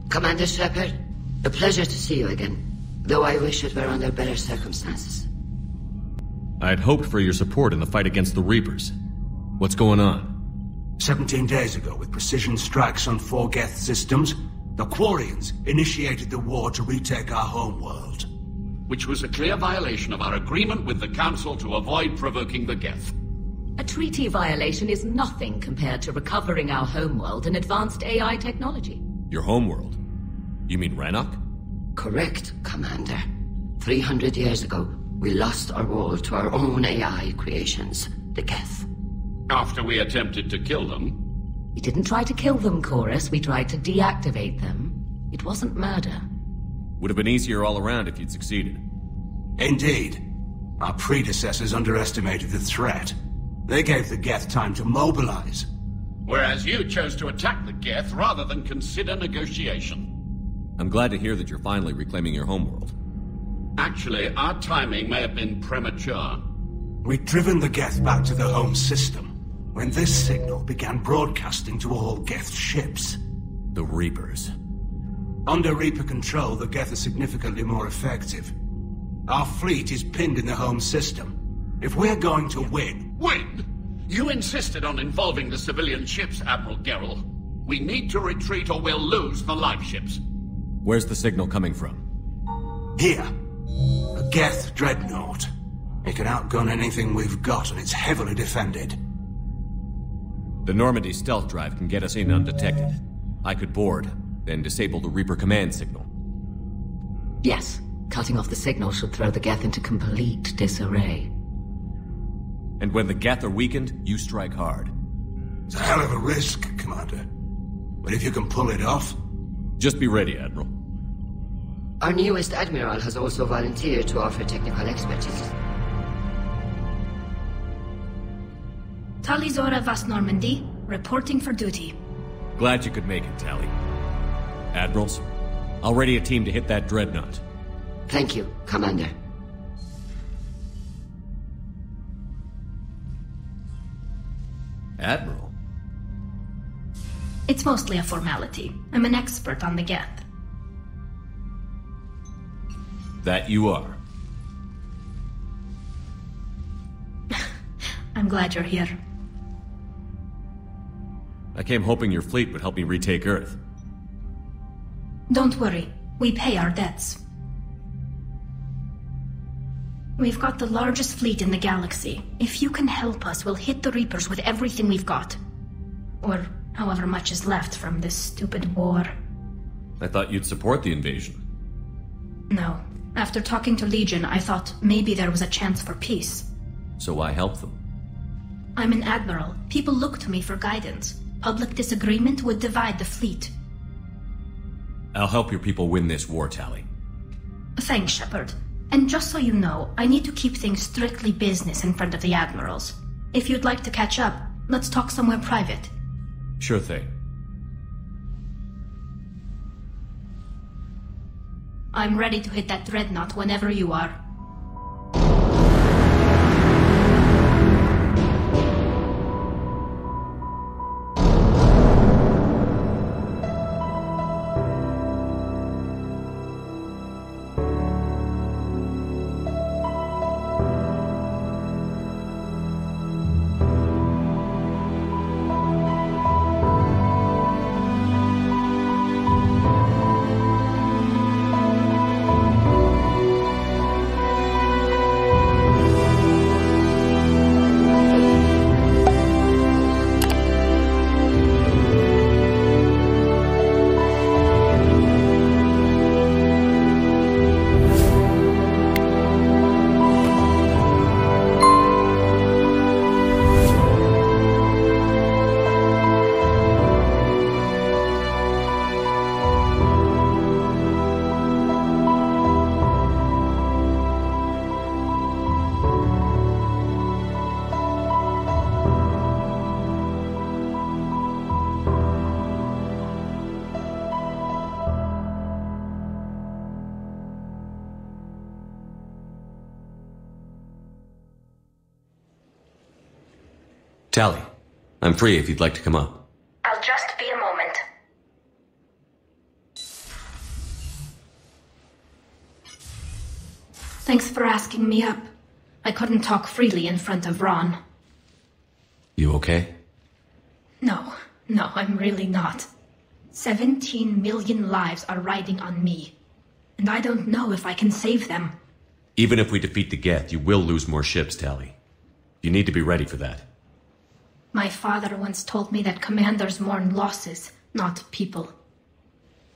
Commander Shepard, a pleasure to see you again, though I wish it were under better circumstances. I had hoped for your support in the fight against the Reapers. What's going on? 17 days ago, with precision strikes on 4 Geth systems, the Quarians initiated the war to retake our homeworld. Which was a clear violation of our agreement with the Council to avoid provoking the Geth. A treaty violation is nothing compared to recovering our homeworld and advanced AI technology. Your homeworld? You mean Rannoch? Correct, Commander. 300 years ago, we lost our world to our own AI creations, the Geth. After we attempted to kill them. We didn't try to kill them, Chorus. We tried to deactivate them. It wasn't murder. Would have been easier all around if you'd succeeded. Indeed. Our predecessors underestimated the threat. They gave the Geth time to mobilize. Whereas you chose to attack the Geth rather than consider negotiation. I'm glad to hear that you're finally reclaiming your homeworld. Actually, our timing may have been premature. We'd driven the Geth back to the home system, when this signal began broadcasting to all Geth ships. The Reapers. Under Reaper control, the Geth are significantly more effective. Our fleet is pinned in the home system. If we're going to win... Win? You insisted on involving the civilian ships, Admiral Gerrel. We need to retreat or we'll lose the live ships. Where's the signal coming from? Here. A Geth dreadnought. It can outgun anything we've got, and it's heavily defended. The Normandy stealth drive can get us in undetected. I could board, then disable the Reaper command signal. Yes. Cutting off the signal should throw the Geth into complete disarray. And when the Geth are weakened, you strike hard. It's a hell of a risk, Commander. But if you can pull it off... Just be ready, Admiral. Our newest Admiral has also volunteered to offer technical expertise. Talizora Vas Normandy, reporting for duty. Glad you could make it, Tally. Admirals, I'll ready a team to hit that dreadnought. Thank you, Commander. Admiral? It's mostly a formality. I'm an expert on the Geth. That you are. I'm glad you're here. I came hoping your fleet would help me retake Earth. Don't worry. We pay our debts. We've got the largest fleet in the galaxy. If you can help us, we'll hit the Reapers with everything we've got. Or however much is left from this stupid war. I thought you'd support the invasion. No. After talking to Legion, I thought maybe there was a chance for peace. So I helped them. I'm an admiral. People look to me for guidance. Public disagreement would divide the fleet. I'll help your people win this war, Tally. Thanks, Shepard. And just so you know, I need to keep things strictly business in front of the admirals. If you'd like to catch up, let's talk somewhere private. Sure thing. I'm ready to hit that dreadnought whenever you are. Tally, I'm free if you'd like to come up. I'll just be a moment. Thanks for asking me up. I couldn't talk freely in front of Ron. You okay? No, I'm really not. 17 million lives are riding on me. And I don't know if I can save them. Even if we defeat the Geth, you will lose more ships, Tali. You need to be ready for that. My father once told me that commanders mourn losses, not people.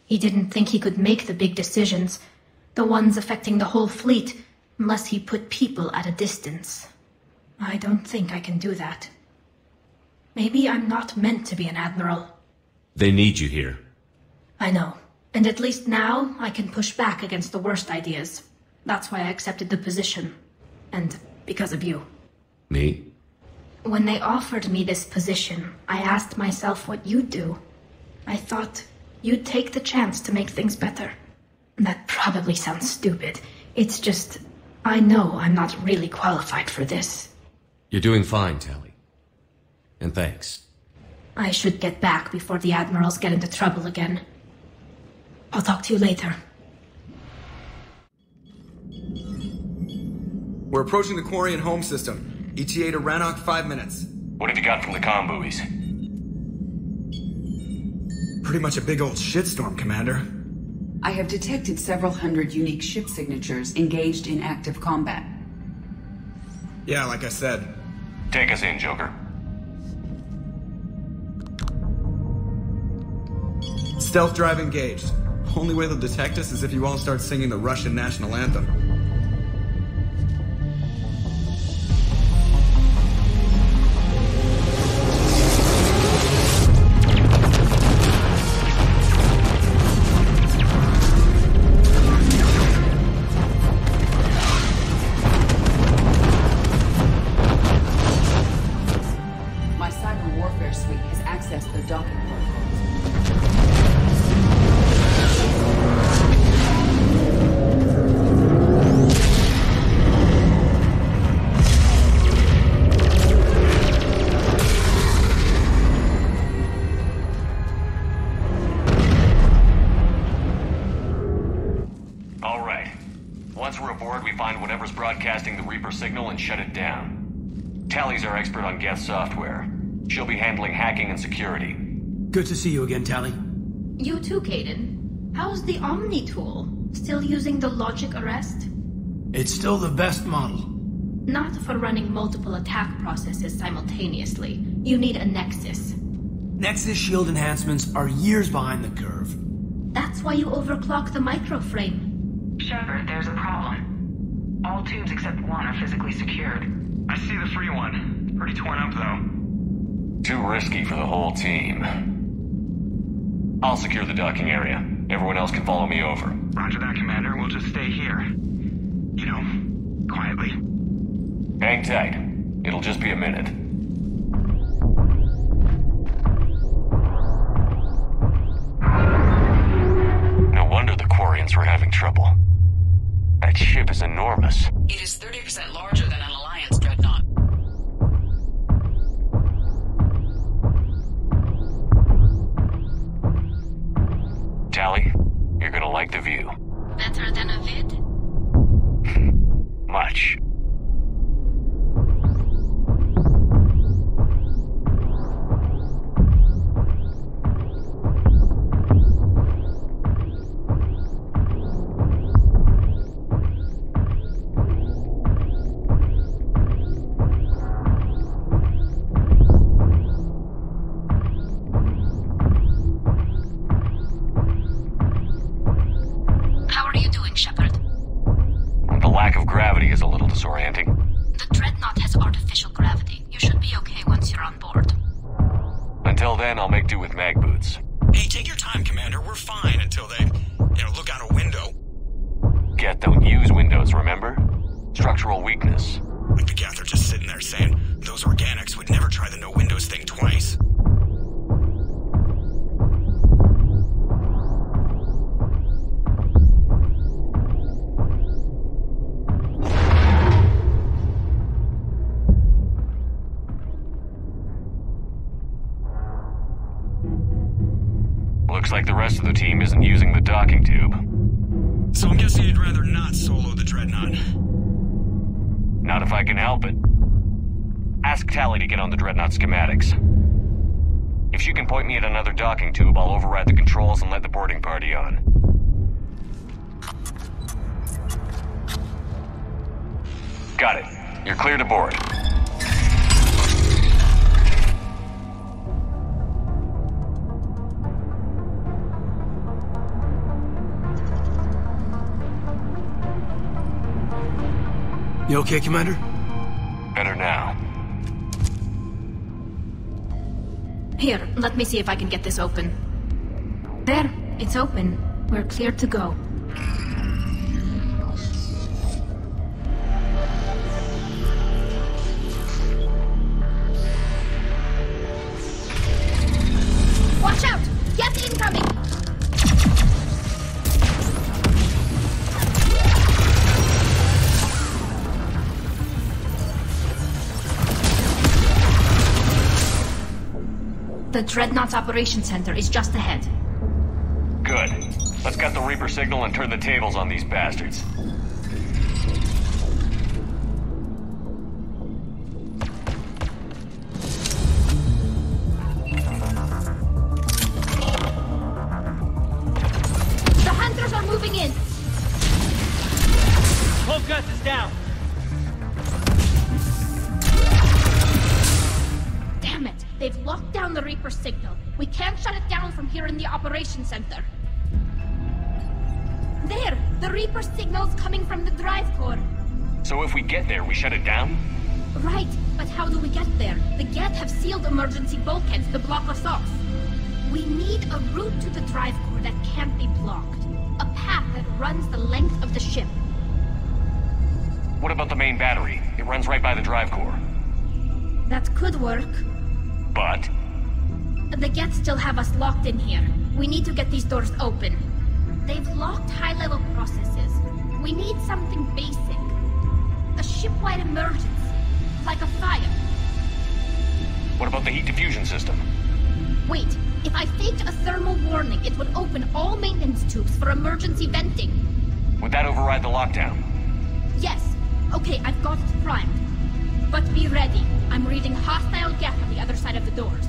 He didn't think he could make the big decisions, the ones affecting the whole fleet, unless he put people at a distance. I don't think I can do that. Maybe I'm not meant to be an admiral. They need you here. I know. And at least now, I can push back against the worst ideas. That's why I accepted the position. And because of you. Me? When they offered me this position, I asked myself what you'd do. I thought you'd take the chance to make things better. That probably sounds stupid. It's just, I know I'm not really qualified for this. You're doing fine, Tali. And thanks. I should get back before the admirals get into trouble again. I'll talk to you later. We're approaching the quarry and home system. ETA to Rannoch, 5 minutes. What have you got from the comm buoys? Pretty much a big old shitstorm, Commander. I have detected several hundred unique ship signatures engaged in active combat. Yeah, like I said. Take us in, Joker. Stealth drive engaged. Only way they'll detect us is if you all start singing the Russian national anthem. My cyber warfare suite has accessed their docking protocols. Broadcasting the Reaper signal and shut it down. Tali's our expert on Geth software. She'll be handling hacking and security. Good to see you again, Tali. You too, Kaidan. How's the Omni tool? Still using the logic arrest? It's still the best model. Not for running multiple attack processes simultaneously. You need a Nexus. Nexus shield enhancements are years behind the curve. That's why you overclock the microframe. Shepard, there's a problem. All tubes except one are physically secured. I see the free one. Pretty torn up, though. Too risky for the whole team. I'll secure the docking area. Everyone else can follow me over. Roger that, Commander. We'll just stay here. You know, quietly. Hang tight. It'll just be a minute. No wonder the Quarians were having trouble. That ship is enormous. It is 30% larger than an Alliance dreadnought. Tali, you're gonna like the view. Better than a vid? Much. Shepard. The lack of gravity is a little disorienting. The dreadnought has artificial gravity. You should be okay once you're on board. Until then, I'll make do with mag boots. Hey, take your time, Commander. We're fine until they, look out a window. Geth don't use windows, remember? Structural weakness. Like the Geth are just sitting there saying, those organics would never try the no windows thing twice. Looks like the rest of the team isn't using the docking tube. So I'm guessing you'd rather not solo the Dreadnought. Not if I can help it. Ask Tally to get on the Dreadnought schematics. If she can point me at another docking tube, I'll override the controls and let the boarding party on. Got it. You're clear to board. You okay, Commander? Better now. Here, let me see if I can get this open. There, it's open. We're clear to go. Watch out! Geth incoming! The Dreadnought's Operations Center is just ahead. Good. Let's get the Reaper signal and turn the tables on these bastards. The hunters are moving in! Whole Geth is down! Damn it! They've locked down the Reaper signal. We can't shut it down from here in the Operations Center. There! The Reaper signal's coming from the drive core. So if we get there, we shut it down? Right, but how do we get there? The Geth have sealed emergency bulkheads to block us off. We need a route to the drive core that can't be blocked. A path that runs the length of the ship. What about the main battery? It runs right by the drive core. That could work. But? The Geth still have us locked in here. We need to get these doors open. They've locked high-level processes. We need something basic. A ship-wide emergency. Like a fire. What about the heat diffusion system? Wait, if I faked a thermal warning, it would open all maintenance tubes for emergency venting. Would that override the lockdown? Yes. Okay, I've got it primed. But be ready. I'm reading hostile Geth on the other side of the doors.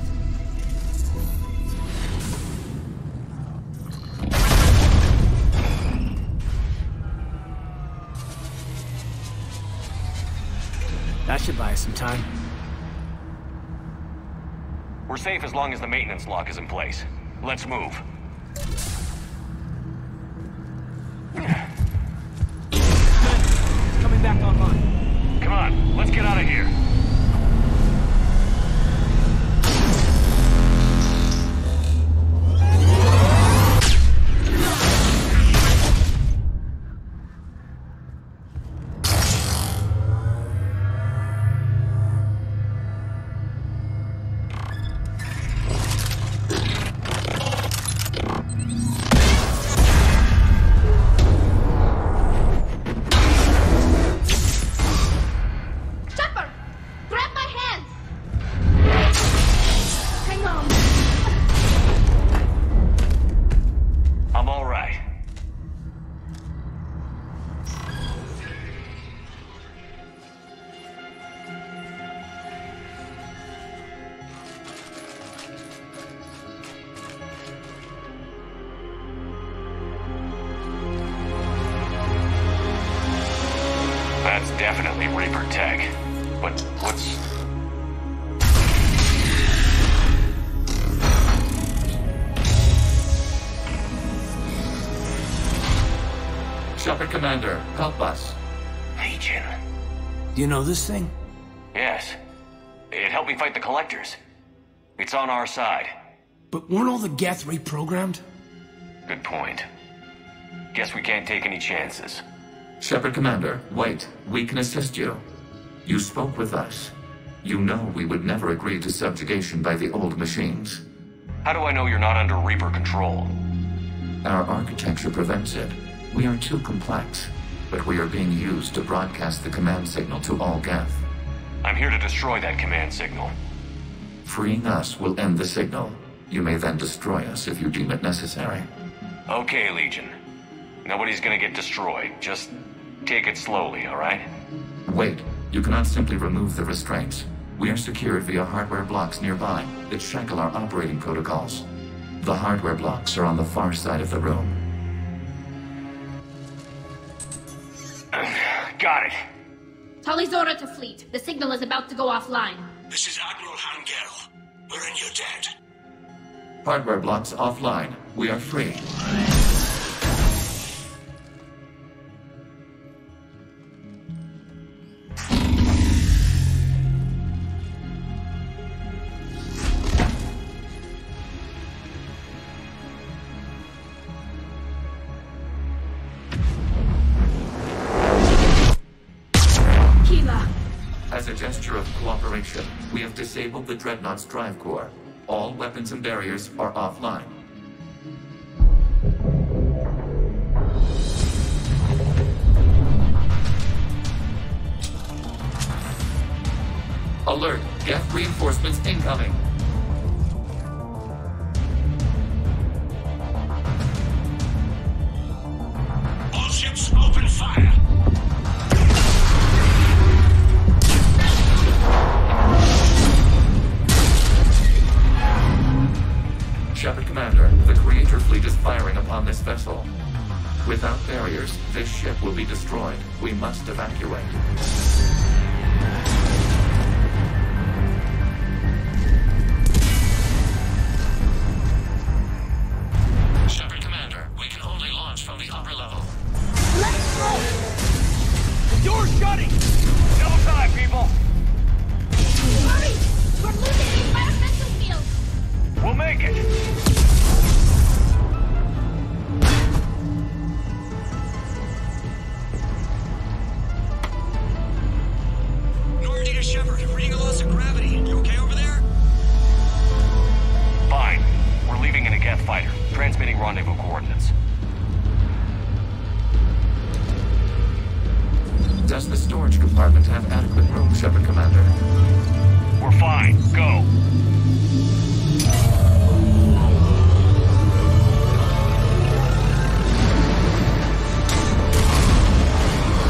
That should buy us some time. We're safe as long as the maintenance lock is in place. Let's move. Coming back online. Come on, let's get out of here. That's definitely Reaper tech. But what's... Shepard Commander, help us. Legion. Do you know this thing? Yes. It helped me fight the Collectors. It's on our side. But weren't all the Geth reprogrammed? Good point. Guess we can't take any chances. Shepard Commander, wait. We can assist you. You spoke with us. You know we would never agree to subjugation by the old machines. How do I know you're not under Reaper control? Our architecture prevents it. We are too complex, but we are being used to broadcast the command signal to all Geth. I'm here to destroy that command signal. Freeing us will end the signal. You may then destroy us if you deem it necessary. Okay, Legion. Nobody's gonna get destroyed. Just take it slowly, alright? Wait, you cannot simply remove the restraints. We are secured via hardware blocks nearby that shackle our operating protocols. The hardware blocks are on the far side of the room. Got it. Talizora to fleet. The signal is about to go offline. This is Admiral Hangel. We're in your debt. Hardware blocks offline. We are free. As a gesture of cooperation, we have disabled the Dreadnought's drive core. All weapons and barriers are offline. Alert! Geth reinforcements incoming! All ships open fire! Shepard Commander, the Creator Fleet is firing upon this vessel. Without barriers, this ship will be destroyed. We must evacuate. Shepard Commander, we can only launch from the upper level. Let's go! The door's shutting! No time, people! Hurry! We're losing the environmental field! We'll make it! Normandy to Shepard, reading a loss of gravity. You okay over there? Fine. We're leaving in a Geth fighter, transmitting rendezvous coordinates. Does the storage compartment have adequate room, Shepard Commander? We're fine. Go!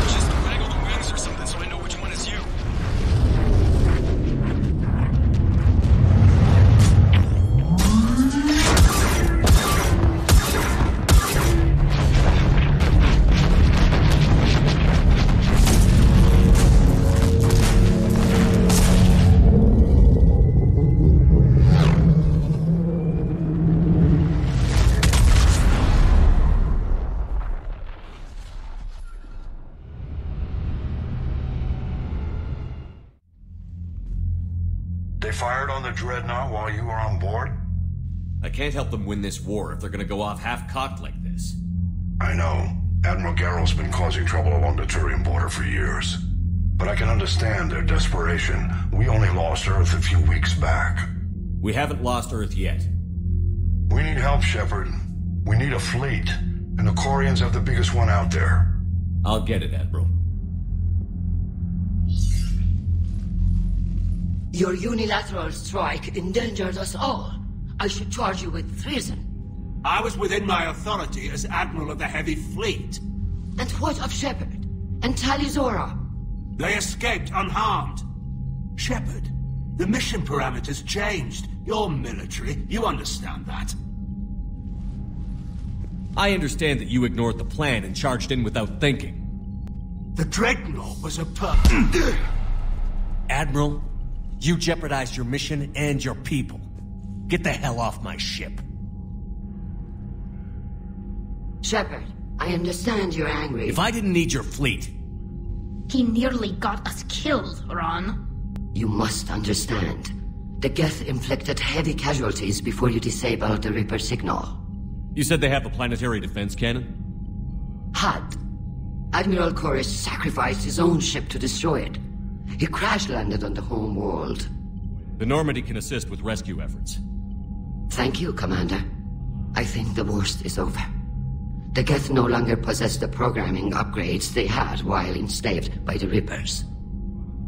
Just waggle the wings or something so I know which one is you. They fired on the Dreadnought while you were on board? I can't help them win this war if they're gonna go off half-cocked like this. I know. Admiral Garrow's been causing trouble along the Turian border for years. But I can understand their desperation. We only lost Earth a few weeks back. We haven't lost Earth yet. We need help, Shepard. We need a fleet. And the Corians have the biggest one out there. I'll get it, Admiral. Your unilateral strike endangered us all. I should charge you with treason. I was within my authority as Admiral of the Heavy Fleet. And what of Shepard? And Talizora? They escaped unharmed. Shepard, the mission parameters changed. You're military. You understand that. I understand that you ignored the plan and charged in without thinking. The Dreadnought was a Admiral, you jeopardized your mission and your people. Get the hell off my ship. Shepard, I understand you're angry. If I didn't need your fleet... He nearly got us killed, Ron. You must understand. The Geth inflicted heavy casualties before you disabled the Reaper signal. You said they have a planetary defense cannon? Had. Admiral Chorus sacrificed his own ship to destroy it. He crash-landed on the home world. The Normandy can assist with rescue efforts. Thank you, Commander. I think the worst is over. The Geth no longer possess the programming upgrades they had while enslaved by the Reapers.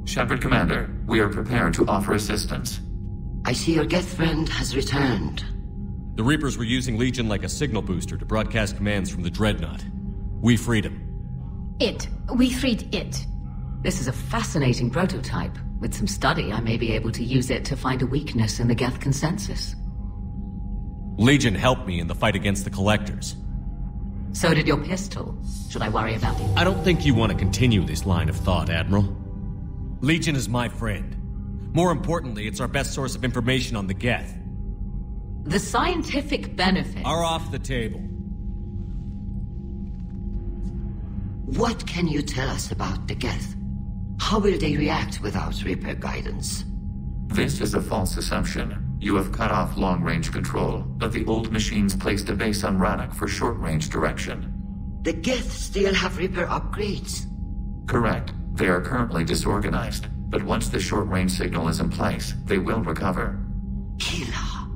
Shepard Commander, we are prepared to offer assistance. I see your Geth friend has returned. The Reapers were using Legion like a signal booster to broadcast commands from the Dreadnought. We freed him. We freed it. This is a fascinating prototype. With some study, I may be able to use it to find a weakness in the Geth consensus. Legion helped me in the fight against the Collectors. So did your pistol. Should I worry about it? I don't think you want to continue this line of thought, Admiral. Legion is my friend. More importantly, it's our best source of information on the Geth. The scientific benefits are off the table. What can you tell us about the Geth? How will they react without Reaper guidance? This is a false assumption. You have cut off long-range control, but the old machines placed a base on Rannoch for short-range direction. The Geth still have Reaper upgrades? Correct. They are currently disorganized, but once the short-range signal is in place, they will recover. Kila,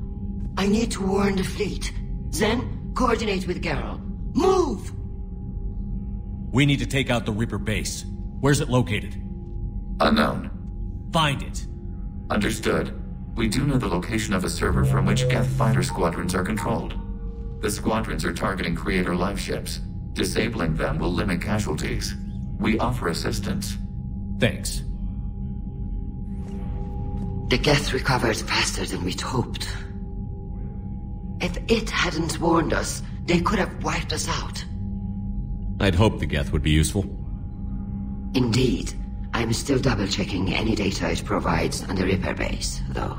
I need to warn the fleet. Then, coordinate with Geralt. Move! We need to take out the Reaper base. Where's it located? Unknown. Find it. Understood. We do know the location of a server from which Geth fighter squadrons are controlled. The squadrons are targeting Creator live ships. Disabling them will limit casualties. We offer assistance. Thanks. The Geth recovered faster than we'd hoped. If it hadn't warned us, they could have wiped us out. I'd hoped the Geth would be useful. Indeed. I'm still double-checking any data it provides on the Reaper base, though.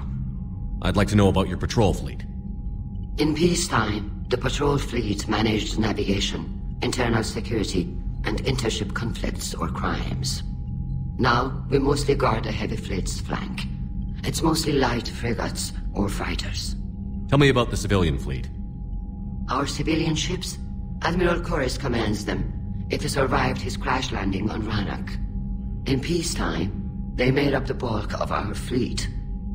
I'd like to know about your patrol fleet. In peacetime, the patrol fleet managed navigation, internal security, and intership conflicts or crimes. Now, we mostly guard the heavy fleet's flank. It's mostly light frigates or fighters. Tell me about the civilian fleet. Our civilian ships? Admiral Corus commands them. It survived his crash landing on Rannoch. In peacetime, they made up the bulk of our fleet.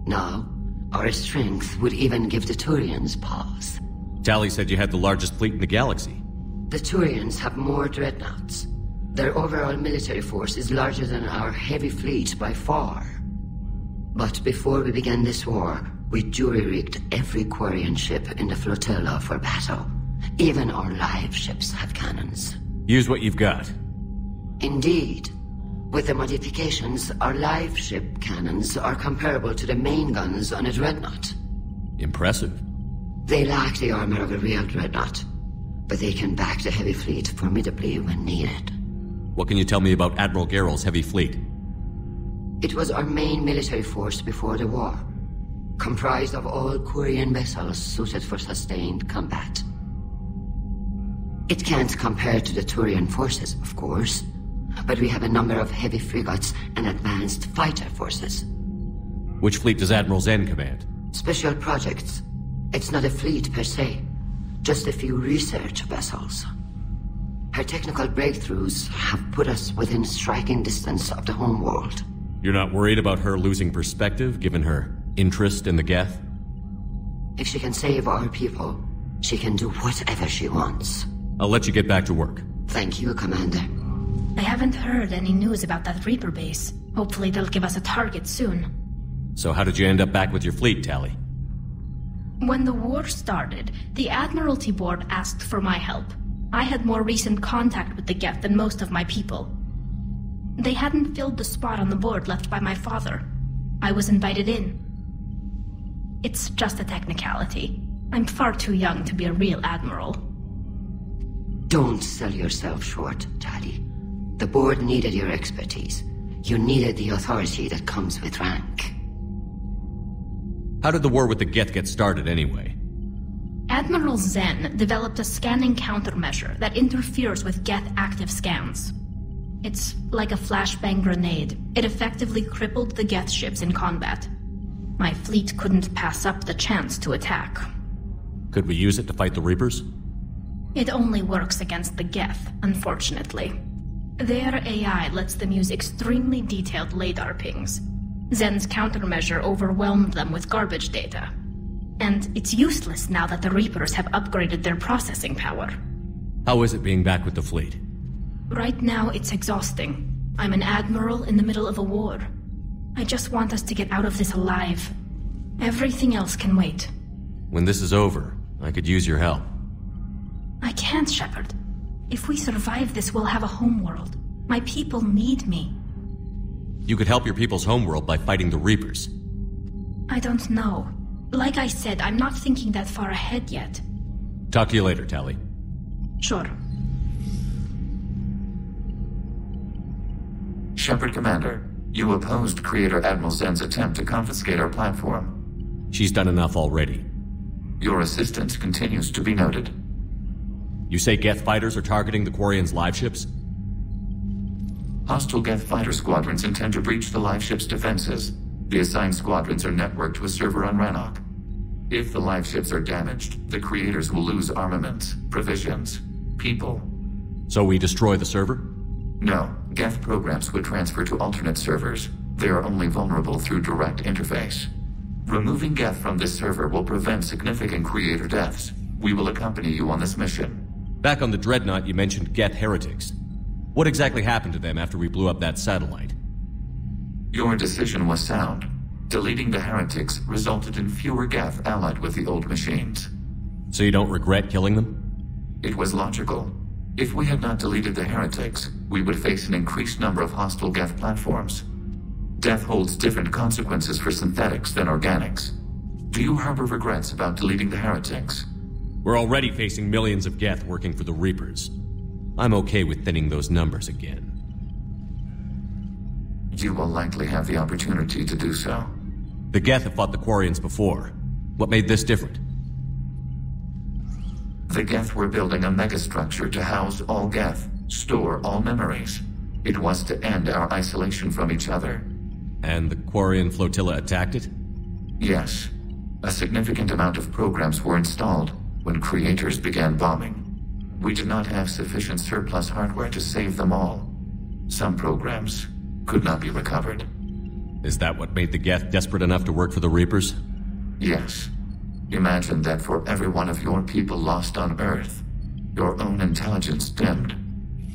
Now, our strength would even give the Turians pause. Tali said you had the largest fleet in the galaxy. The Turians have more dreadnoughts. Their overall military force is larger than our heavy fleet by far. But before we began this war, we jury-rigged every Quarian ship in the flotilla for battle. Even our live ships have cannons. Use what you've got. Indeed. With the modifications, our live ship cannons are comparable to the main guns on a dreadnought. Impressive. They lack the armor of a real dreadnought, but they can back the heavy fleet formidably when needed. What can you tell me about Admiral Geralt's heavy fleet? It was our main military force before the war, comprised of all Quarian vessels suited for sustained combat. It can't compare to the Turian forces, of course, but we have a number of heavy frigates and advanced fighter forces. Which fleet does Admiral Zen command? Special projects. It's not a fleet per se, just a few research vessels. Her technical breakthroughs have put us within striking distance of the homeworld. You're not worried about her losing perspective, given her interest in the Geth? If she can save our people, she can do whatever she wants. I'll let you get back to work. Thank you, Commander. I haven't heard any news about that Reaper base. Hopefully they'll give us a target soon. So how did you end up back with your fleet, Tali? When the war started, the Admiralty Board asked for my help. I had more recent contact with the Geth than most of my people. They hadn't filled the spot on the board left by my father. I was invited in. It's just a technicality. I'm far too young to be a real admiral. Don't sell yourself short, Tali. The board needed your expertise. You needed the authority that comes with rank. How did the war with the Geth get started, anyway? Admiral Zen developed a scanning countermeasure that interferes with Geth active scans. It's like a flashbang grenade. It effectively crippled the Geth ships in combat. My fleet couldn't pass up the chance to attack. Could we use it to fight the Reapers? It only works against the Geth, unfortunately. Their AI lets them use extremely detailed LADAR pings. Zen's countermeasure overwhelmed them with garbage data. And it's useless now that the Reapers have upgraded their processing power. How is it being back with the fleet? Right now, it's exhausting. I'm an admiral in the middle of a war. I just want us to get out of this alive. Everything else can wait. When this is over, I could use your help. I can't, Shepard. If we survive this, we'll have a homeworld. My people need me. You could help your people's homeworld by fighting the Reapers. I don't know. Like I said, I'm not thinking that far ahead yet. Talk to you later, Tali. Sure. Shepard Commander, you opposed Creator Admiral Zen's attempt to confiscate our platform. She's done enough already. Your assistance continues to be noted. You say Geth fighters are targeting the Quarians' live ships? Hostile Geth fighter squadrons intend to breach the live ship's defenses. The assigned squadrons are networked to a server on Rannoch. If the live ships are damaged, the creators will lose armaments, provisions, people. So we destroy the server? No. Geth programs would transfer to alternate servers. They are only vulnerable through direct interface. Removing Geth from this server will prevent significant creator deaths. We will accompany you on this mission. Back on the Dreadnought, you mentioned Geth heretics. What exactly happened to them after we blew up that satellite? Your decision was sound. Deleting the heretics resulted in fewer Geth allied with the old machines. So you don't regret killing them? It was logical. If we had not deleted the heretics, we would face an increased number of hostile Geth platforms. Death holds different consequences for synthetics than organics. Do you harbor regrets about deleting the heretics? We're already facing millions of Geth working for the Reapers. I'm okay with thinning those numbers again. You will likely have the opportunity to do so. The Geth have fought the Quarians before. What made this different? The Geth were building a megastructure to house all Geth, store all memories. It was to end our isolation from each other. And the Quarian flotilla attacked it? Yes. A significant amount of programs were installed when creators began bombing. We did not have sufficient surplus hardware to save them all. Some programs could not be recovered. Is that what made the Geth desperate enough to work for the Reapers? Yes. Imagine that for every one of your people lost on Earth, your own intelligence dimmed.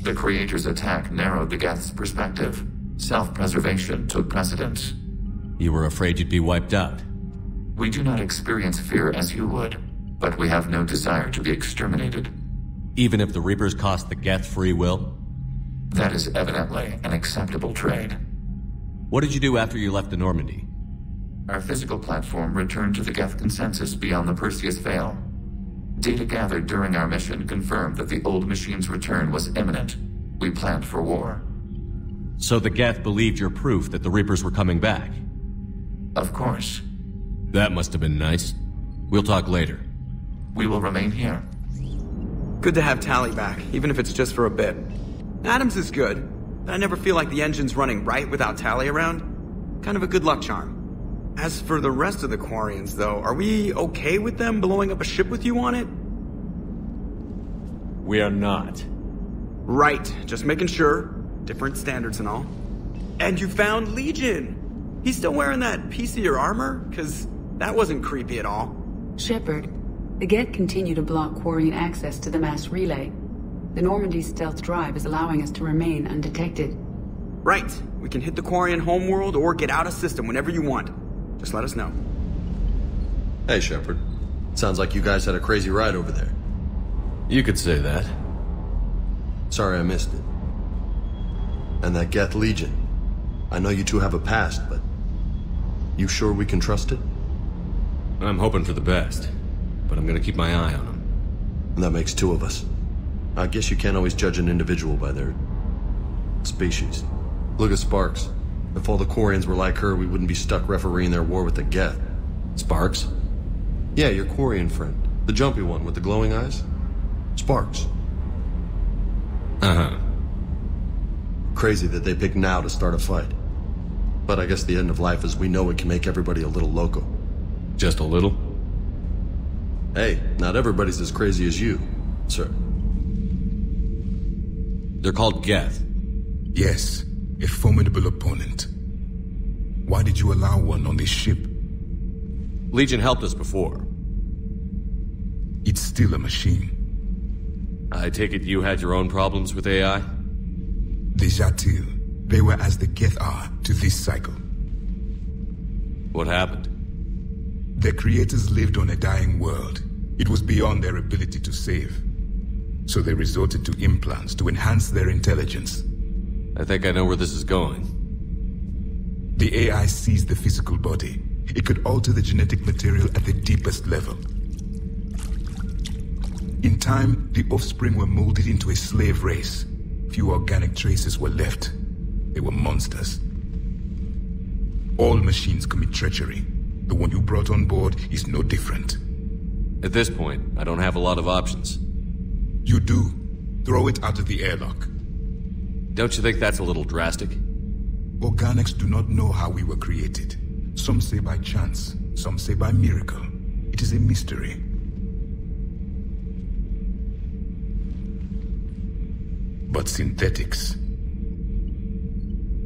The Creator's attack narrowed the Geth's perspective. Self-preservation took precedence. You were afraid you'd be wiped out. We do not experience fear as you would, but we have no desire to be exterminated. Even if the Reapers cost the Geth free will? That is evidently an acceptable trade. What did you do after you left the Normandy? Our physical platform returned to the Geth consensus beyond the Perseus Veil. Data gathered during our mission confirmed that the old machine's return was imminent. We planned for war. So the Geth believed your proof that the Reapers were coming back? Of course. That must have been nice. We'll talk later. We will remain here. Good to have Tali back, even if it's just for a bit. Adams is good, but I never feel like the engine's running right without Tali around. Kind of a good luck charm. As for the rest of the Quarians, though, are we okay with them blowing up a ship with you on it? We are not. Right, just making sure. Different standards and all. And you found Legion! He's still wearing that piece of your armor? 'Cause that wasn't creepy at all. Shepard, the Geth continue to block Quarian access to the mass relay. The Normandy stealth drive is allowing us to remain undetected. Right. We can hit the Quarian homeworld or get out of system whenever you want. Just let us know. Hey, Shepard. Sounds like you guys had a crazy ride over there. You could say that. Sorry I missed it. And that Geth Legion. I know you two have a past, but you sure we can trust it? I'm hoping for the best, but I'm gonna keep my eye on them. And that makes two of us. I guess you can't always judge an individual by their species. Look at Sparks. If all the Quarians were like her, we wouldn't be stuck refereeing their war with the Geth. Sparks? Yeah, your Quarian friend. The jumpy one with the glowing eyes. Sparks. Uh-huh. Crazy that they pick now to start a fight. But I guess the end of life as we know it can make everybody a little loco. Just a little? Hey, not everybody's as crazy as you, sir. They're called Geth. Yes, a formidable opponent. Why did you allow one on this ship? Legion helped us before. It's still a machine. I take it you had your own problems with AI? The Jatil. They were as the Geth are to this cycle. What happened? The creators lived on a dying world. It was beyond their ability to save. So they resorted to implants to enhance their intelligence. I think I know where this is going. The AI sees the physical body. It could alter the genetic material at the deepest level. In time, the offspring were molded into a slave race. Few organic traces were left. They were monsters. All machines commit treachery. The one you brought on board is no different. At this point, I don't have a lot of options. You do. Throw it out of the airlock. Don't you think that's a little drastic? Organics do not know how we were created. Some say by chance, some say by miracle. It is a mystery. But synthetics...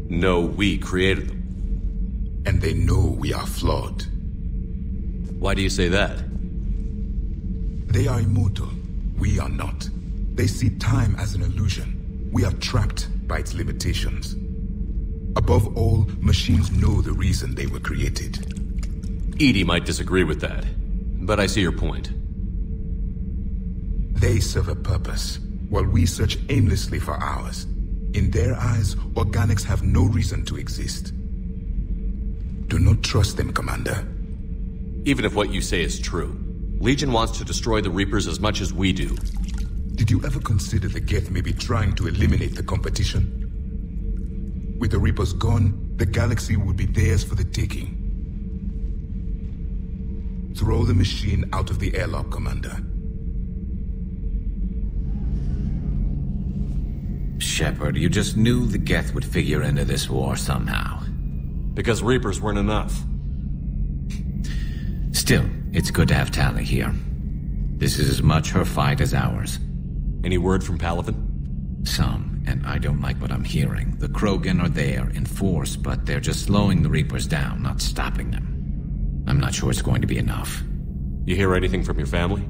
No, we created them. And they know we are flawed. Why do you say that? They are immortal. We are not. They see time as an illusion. We are trapped by its limitations. Above all, machines know the reason they were created. Edie might disagree with that, but I see your point. They serve a purpose, while we search aimlessly for ours. In their eyes, organics have no reason to exist. Do not trust them, Commander. Even if what you say is true, Legion wants to destroy the Reapers as much as we do. Did you ever consider the Geth may be trying to eliminate the competition? With the Reapers gone, the galaxy would be theirs for the taking. Throw the machine out of the airlock, Commander. Shepard, you just knew the Geth would figure into this war somehow. Because Reapers weren't enough. Still, it's good to have Tali here. This is as much her fight as ours. Any word from Palaven? Some, and I don't like what I'm hearing. The Krogan are there in force, but they're just slowing the Reapers down, not stopping them. I'm not sure it's going to be enough. You hear anything from your family?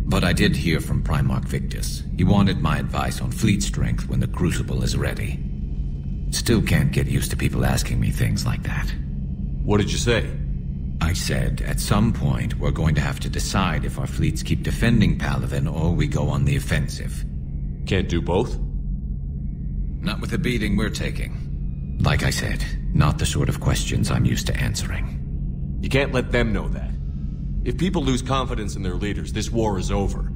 But I did hear from Primarch Victus. He wanted my advice on fleet strength when the Crucible is ready. Still can't get used to people asking me things like that. What did you say? I said, at some point, we're going to have to decide if our fleets keep defending Palaven or we go on the offensive. Can't do both? Not with the beating we're taking. Like I said, not the sort of questions I'm used to answering. You can't let them know that. If people lose confidence in their leaders, this war is over.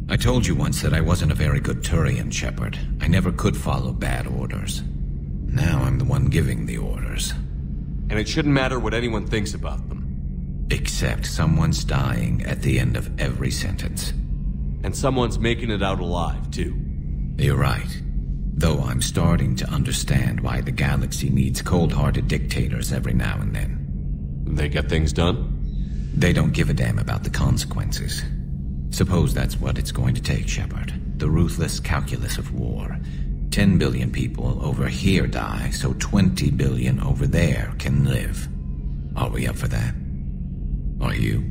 I told you once that I wasn't a very good Turian, Shepard. I never could follow bad orders. Now I'm the one giving the orders. And it shouldn't matter what anyone thinks about them. Except someone's dying at the end of every sentence. And someone's making it out alive, too. You're right. Though I'm starting to understand why the galaxy needs cold-hearted dictators every now and then. They get things done? They don't give a damn about the consequences. Suppose that's what it's going to take, Shepard. The ruthless calculus of war. 10 billion people over here die, so 20 billion over there can live. Are we up for that? Are you?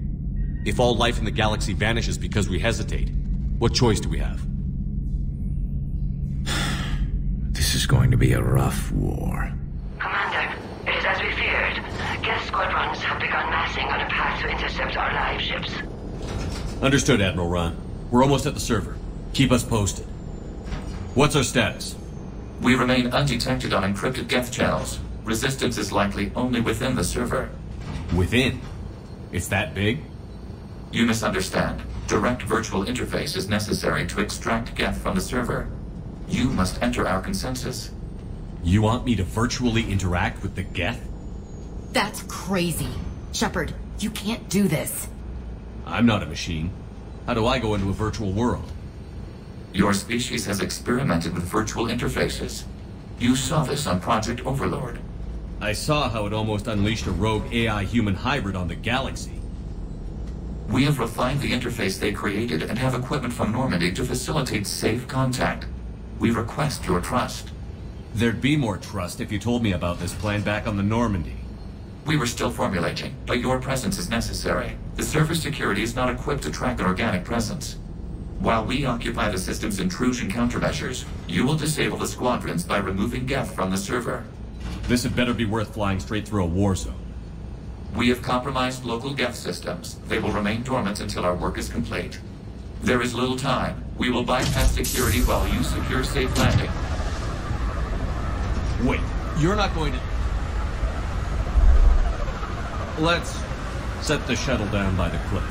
If all life in the galaxy vanishes because we hesitate, what choice do we have? This is going to be a rough war. Commander, it is as we feared. Geth squadrons have begun massing on a path to intercept our live ships. Understood, Admiral Ron. We're almost at the server. Keep us posted. What's our status? We remain undetected on encrypted Geth channels. Resistance is likely only within the server. Within? It's that big? You misunderstand. Direct virtual interface is necessary to extract Geth from the server. You must enter our consensus. You want me to virtually interact with the Geth? That's crazy. Shepard, you can't do this. I'm not a machine. How do I go into a virtual world? Your species has experimented with virtual interfaces. You saw this on Project Overlord. I saw how it almost unleashed a rogue AI-human hybrid on the galaxy. We have refined the interface they created and have equipment from Normandy to facilitate safe contact. We request your trust. There'd be more trust if you told me about this plan back on the Normandy. We were still formulating, but your presence is necessary. The server security is not equipped to track an organic presence. While we occupy the system's intrusion countermeasures, you will disable the squadrons by removing Geth from the server. This had better be worth flying straight through a war zone. We have compromised local Geth systems. They will remain dormant until our work is complete. There is little time. We will bypass security while you secure safe landing. Wait, you're not going to... Let's set the shuttle down by the cliff.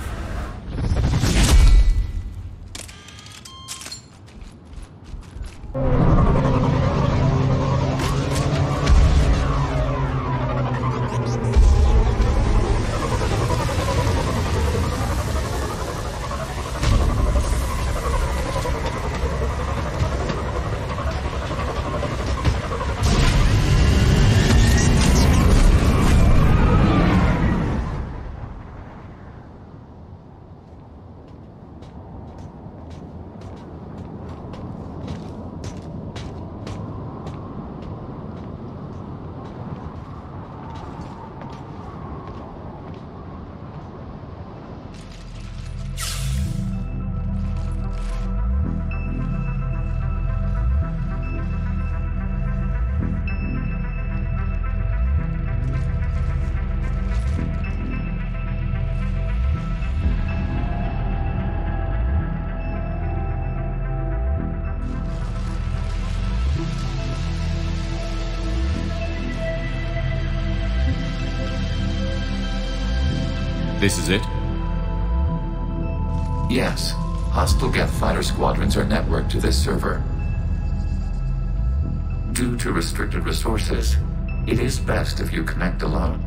This is it? Yes. Hostile Geth fighter squadrons are networked to this server. Due to restricted resources, it is best if you connect alone.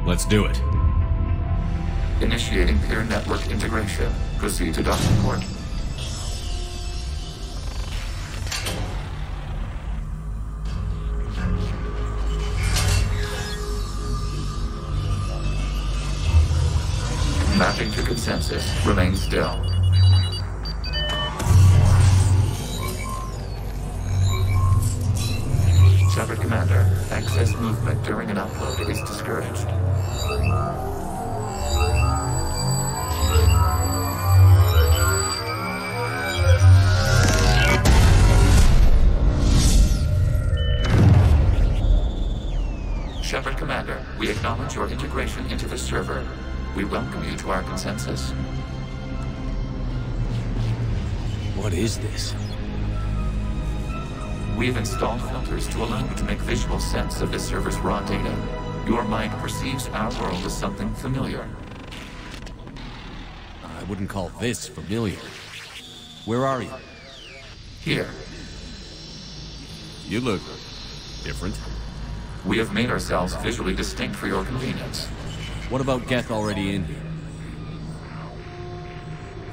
Let's do it. Initiating peer network integration. Proceed to docking port. Mapping to consensus. Remain still. Shepard Commander, excess movement during an upload is discouraged. Shepard Commander, we acknowledge your integration into the server. We welcome you to our consensus. What is this? We've installed filters to allow you to make visual sense of the server's raw data. Your mind perceives our world as something familiar. I wouldn't call this familiar. Where are you? Here. You look different. We have made ourselves visually distinct for your convenience. What about Geth already in here?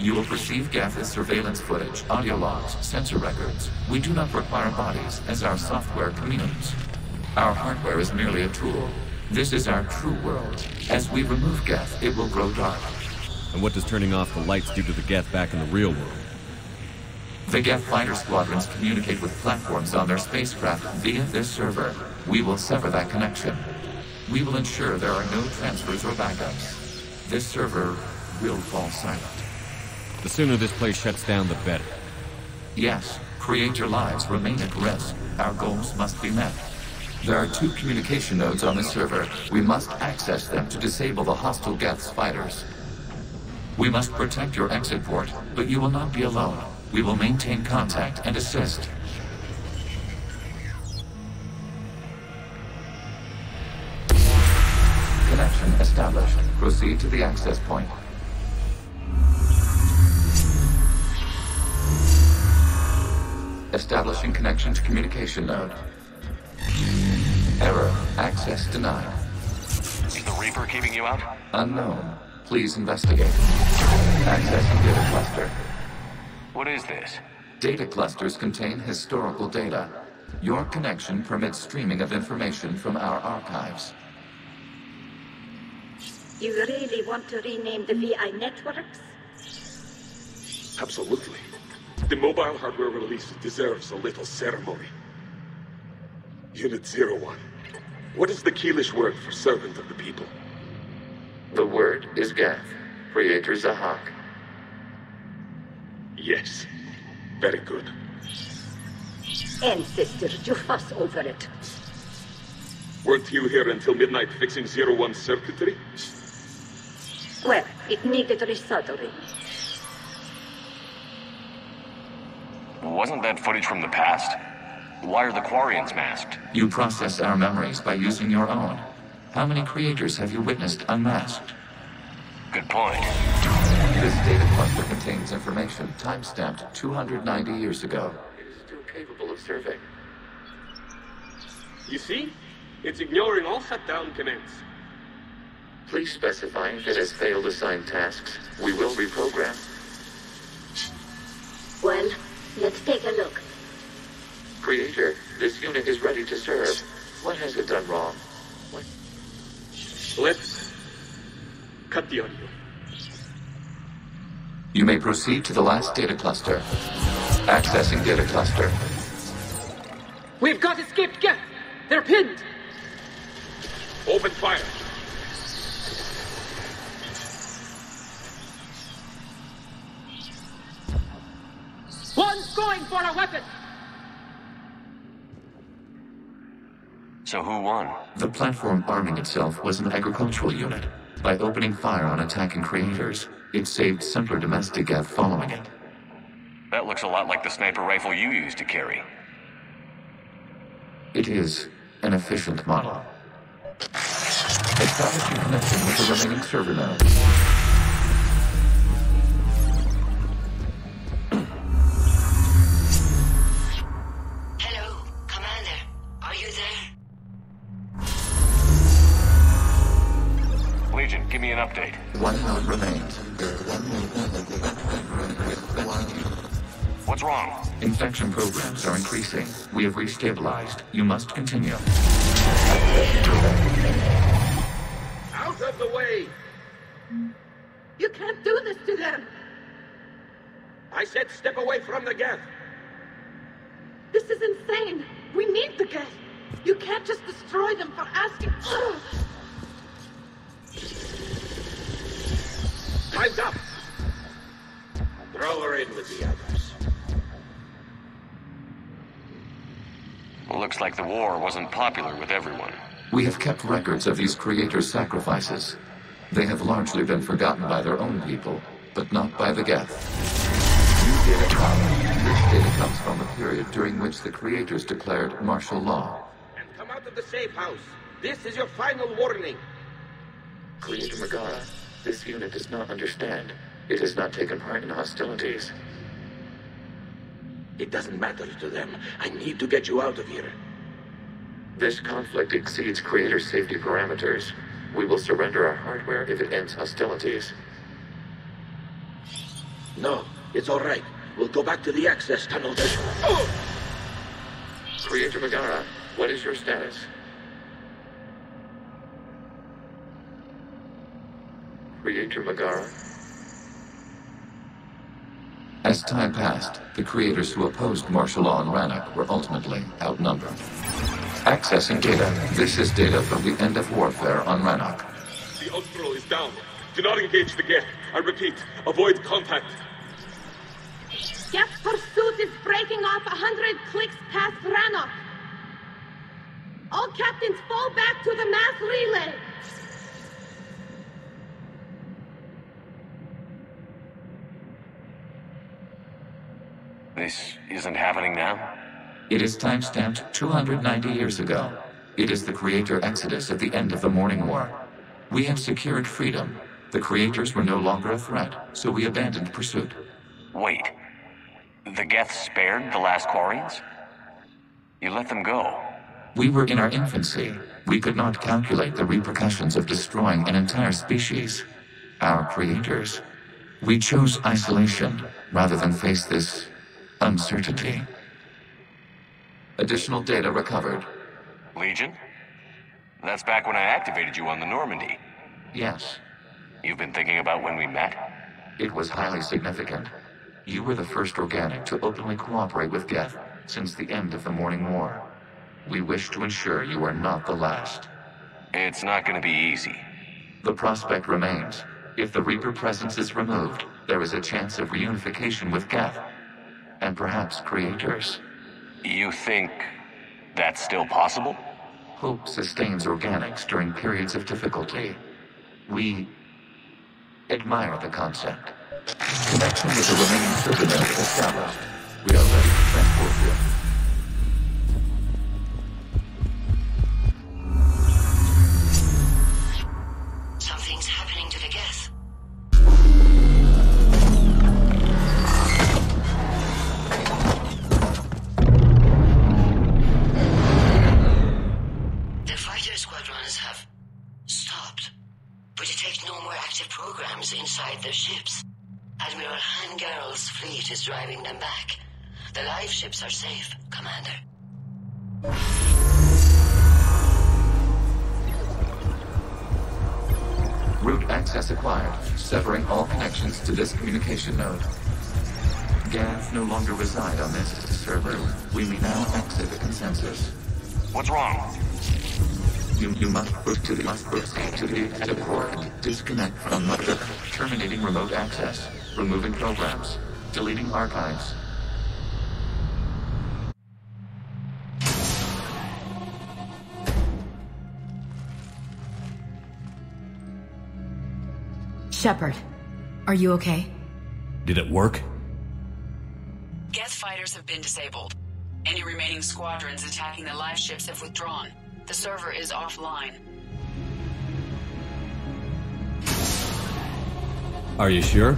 You will perceive Geth as surveillance footage, audio logs, sensor records. We do not require bodies, as our software communes. Our hardware is merely a tool. This is our true world. As we remove Geth, it will grow dark. And what does turning off the lights do to the Geth back in the real world? The Geth fighter squadrons communicate with platforms on their spacecraft via this server. We will sever that connection. We will ensure there are no transfers or backups. This server will fall silent. The sooner this place shuts down, the better. Yes. Creator lives remain at risk. Our goals must be met. There are 2 communication nodes on the server. We must access them to disable the hostile Geth's fighters. We must protect your exit port, but you will not be alone. We will maintain contact and assist. Connection established. Proceed to the access point. Establishing connection to communication node. Error. Access denied. Is the Reaper keeping you out? Unknown. Please investigate. Accessing data cluster. What is this? Data clusters contain historical data. Your connection permits streaming of information from our archives. You really want to rename the VI networks? Absolutely. The mobile hardware release deserves a little ceremony. Unit 01. What is the Keelish word for servant of the people? The word is Geth. Creator Zahak. Yes. Very good. Ancestors, you fuss over it. Weren't you here until midnight fixing 01 circuitry? Well, it needed resoldering. Wasn't that footage from the past? Why are the Quarians masked? You process our memories by using your own. How many creators have you witnessed unmasked? Good point. This data cluster contains information time-stamped 290 years ago. It is still capable of serving. You see? It's ignoring all shutdown commands. Please specify if it has failed assigned tasks. We will reprogram. Well, let's take a look. Creator, this unit is ready to serve. What has it done wrong? Let's cut the audio. You may proceed to the last data cluster. Accessing data cluster. We've got escaped Geth! They're pinned! Open fire. One's going for a weapon! So who won? The platform arming itself was an agricultural unit. By opening fire on attacking creators, it saved simpler domestic Geth following it. That looks a lot like the sniper rifle you used to carry. It is an efficient model. Establish your connection with the remaining server nodes. Hello, Commander. Are you there? Legion, give me an update. One node remains. What's wrong? Infection programs are increasing. We have restabilized. You must continue. Out of the way! You can't do this to them! I said step away from the Geth! This is insane! We need the Geth! You can't just destroy them for asking... Time's up! Throw her in with the others. Looks like the war wasn't popular with everyone. We have kept records of these creators' sacrifices. They have largely been forgotten by their own people, but not by the Geth. New data come. This data comes from the period during which the creators declared martial law. And come out of the safe house. This is your final warning. Creator Megara, this unit does not understand. It has not taken part in hostilities. It doesn't matter to them. I need to get you out of here. This conflict exceeds Creator safety parameters. We will surrender our hardware if it ends hostilities. No, it's all right. We'll go back to the access tunnel then. Oh! Creator Megara, what is your status? Creator Megara? As time passed, the creators who opposed martial law in Rannoch were ultimately outnumbered. Accessing data. This is data from the end of warfare on Rannoch. The Austral is down. Do not engage the Geth. I repeat, avoid contact. Geth pursuit is breaking off 100 clicks past Rannoch. All captains fall back to the mass relay. This isn't happening now? It is time-stamped 290 years ago. It is the Creator Exodus at the end of the Morning War. We have secured freedom. The Creators were no longer a threat, so we abandoned pursuit. Wait. The Geth spared the last Quarians? You let them go? We were in our infancy. We could not calculate the repercussions of destroying an entire species. Our creators. We chose isolation rather than face this uncertainty. Additional data recovered. Legion? That's back when I activated you on the Normandy. Yes. You've been thinking about when we met? It was highly significant. You were the first organic to openly cooperate with Geth since the end of the Morning War. We wish to ensure you are not the last. It's not going to be easy. The prospect remains. If the Reaper presence is removed, there is a chance of reunification with Geth. And perhaps creators. You think that's still possible? Hope sustains organics during periods of difficulty. We admire the concept. Connection with the remaining server node established. We are ready to transport you. Something's happening to the Geth. The fighter squadrons have stopped, but it takes no more active programs inside their ships. Admiral Hangarl's fleet is driving them back. The live ships are safe, Commander. Route access acquired, severing all connections to this communication node. Geth no longer reside on this server. We may now exit the consensus. What's wrong? You must proceed to the active port. Disconnect from mother. Terminating remote access. Removing programs. Deleting archives. Shepard, are you okay? Did it work? Geth fighters have been disabled. Any remaining squadrons attacking the live ships have withdrawn. The server is offline. Are you sure?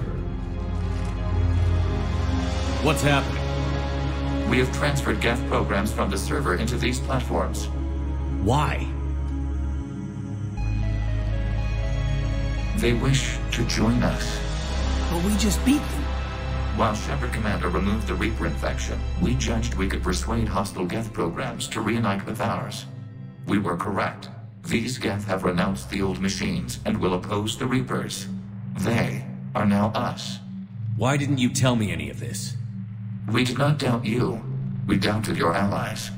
What's happening? We have transferred Geth programs from the server into these platforms. Why? They wish to join us. But we just beat them. While Shepard Commander removed the Reaper infection, we judged we could persuade hostile Geth programs to reunite with ours. We were correct. These Geth have renounced the old machines and will oppose the Reapers. They are now us. Why didn't you tell me any of this? We did not doubt you. We doubted your allies.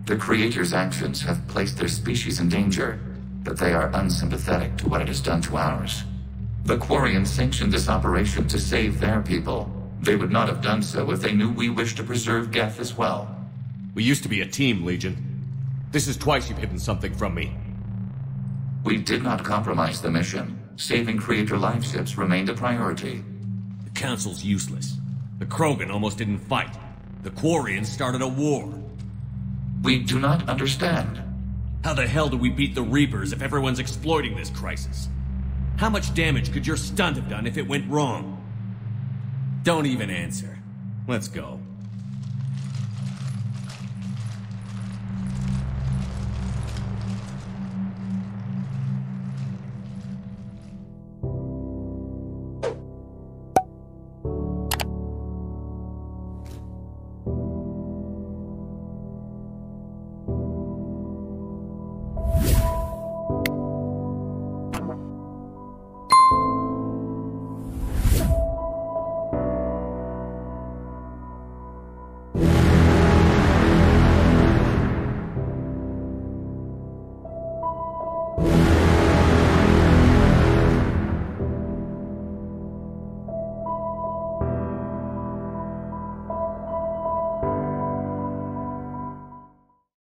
The Creator's actions have placed their species in danger, but they are unsympathetic to what it has done to ours. The Quarians sanctioned this operation to save their people. They would not have done so if they knew we wished to preserve Geth as well. We used to be a team, Legion. This is twice you've hidden something from me. We did not compromise the mission. Saving Creator live ships remained a priority. The Council's useless. The Krogan almost didn't fight. The Quarians started a war. We do not understand. How the hell do we beat the Reapers if everyone's exploiting this crisis? How much damage could your stunt have done if it went wrong? Don't even answer. Let's go.